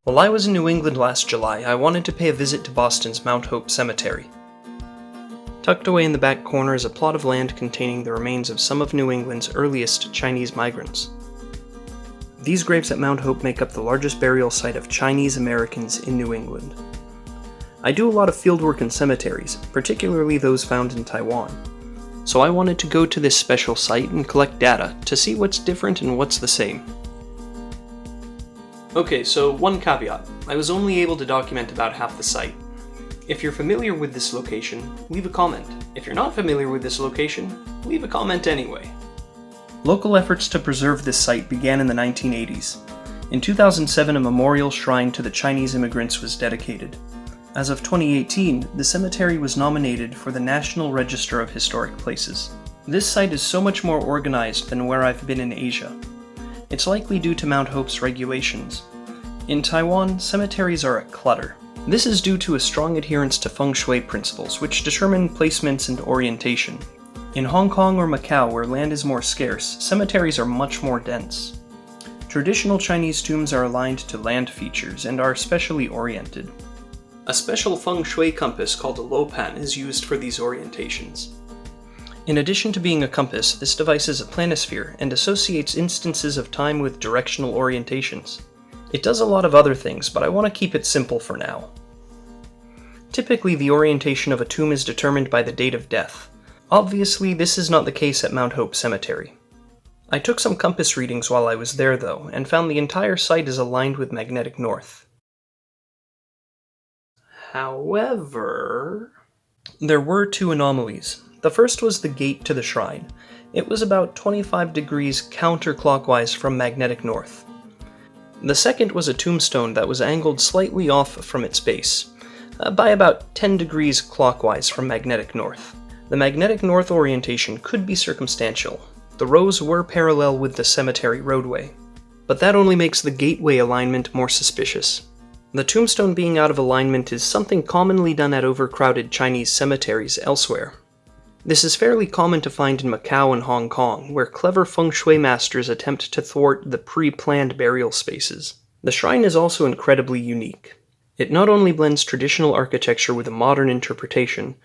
While I was in New England last July, I wanted to pay a visit to Boston's Mount Hope Cemetery. Tucked away in the back corner is a plot of land containing the remains of some of New England's earliest Chinese migrants. These graves at Mount Hope make up the largest burial site of Chinese Americans in New England. I do a lot of fieldwork in cemeteries, particularly those found in Taiwan. So I wanted to go to this special site and collect data to see what's different and what's the same. Okay, so one caveat. I was only able to document about half the site. If you're familiar with this location, leave a comment. If you're not familiar with this location, leave a comment anyway. Local efforts to preserve this site began in the 1980s. In 2007, a memorial shrine to the Chinese immigrants was dedicated. As of 2018, the cemetery was nominated for the National Register of Historic Places. This site is so much more organized than where I've been in Asia. It's likely due to Mount Hope's regulations. In Taiwan, cemeteries are a clutter. This is due to a strong adherence to feng shui principles, which determine placements and orientation. In Hong Kong or Macau, where land is more scarce, cemeteries are much more dense. Traditional Chinese tombs are aligned to land features and are specially oriented. A special feng shui compass called a Lopan is used for these orientations. In addition to being a compass, this device is a planisphere and associates instances of time with directional orientations. It does a lot of other things, but I want to keep it simple for now. Typically, the orientation of a tomb is determined by the date of death. Obviously, this is not the case at Mount Hope Cemetery. I took some compass readings while I was there, though, and found the entire site is aligned with magnetic north. However, there were two anomalies. The first was the gate to the shrine. It was about 25 degrees counterclockwise from magnetic north. The second was a tombstone that was angled slightly off from its base, by about 10 degrees clockwise from magnetic north. The magnetic north orientation could be circumstantial. The rows were parallel with the cemetery roadway, but that only makes the gateway alignment more suspicious. The tombstone being out of alignment is something commonly done at overcrowded Chinese cemeteries elsewhere. This is fairly common to find in Macau and Hong Kong, where clever feng shui masters attempt to thwart the pre-planned burial spaces. The shrine is also incredibly unique. It not only blends traditional architecture with a modern interpretation,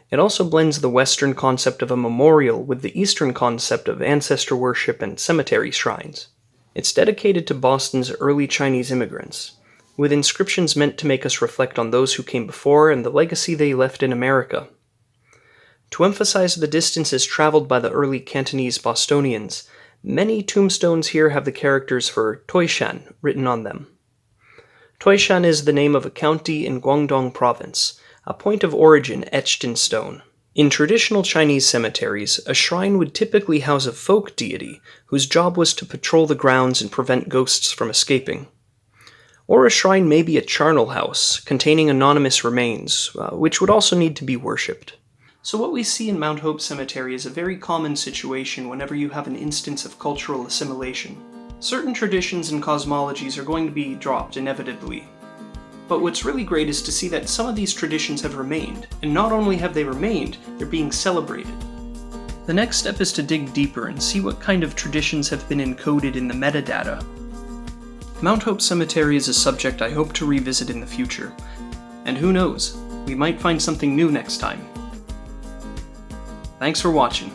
it also blends the Western concept of a memorial with the Eastern concept of ancestor worship and cemetery shrines. It's dedicated to Boston's early Chinese immigrants, with inscriptions meant to make us reflect on those who came before and the legacy they left in America. To emphasize the distances traveled by the early Cantonese Bostonians, many tombstones here have the characters for Toishan written on them. Toishan is the name of a county in Guangdong Province, a point of origin etched in stone. In traditional Chinese cemeteries, a shrine would typically house a folk deity whose job was to patrol the grounds and prevent ghosts from escaping. Or a shrine may be a charnel house, containing anonymous remains, which would also need to be worshipped. So what we see in Mount Hope Cemetery is a very common situation whenever you have an instance of cultural assimilation. Certain traditions and cosmologies are going to be dropped inevitably. But what's really great is to see that some of these traditions have remained, and not only have they remained, they're being celebrated. The next step is to dig deeper and see what kind of traditions have been encoded in the metadata. Mount Hope Cemetery is a subject I hope to revisit in the future, and who knows, we might find something new next time. Thanks for watching.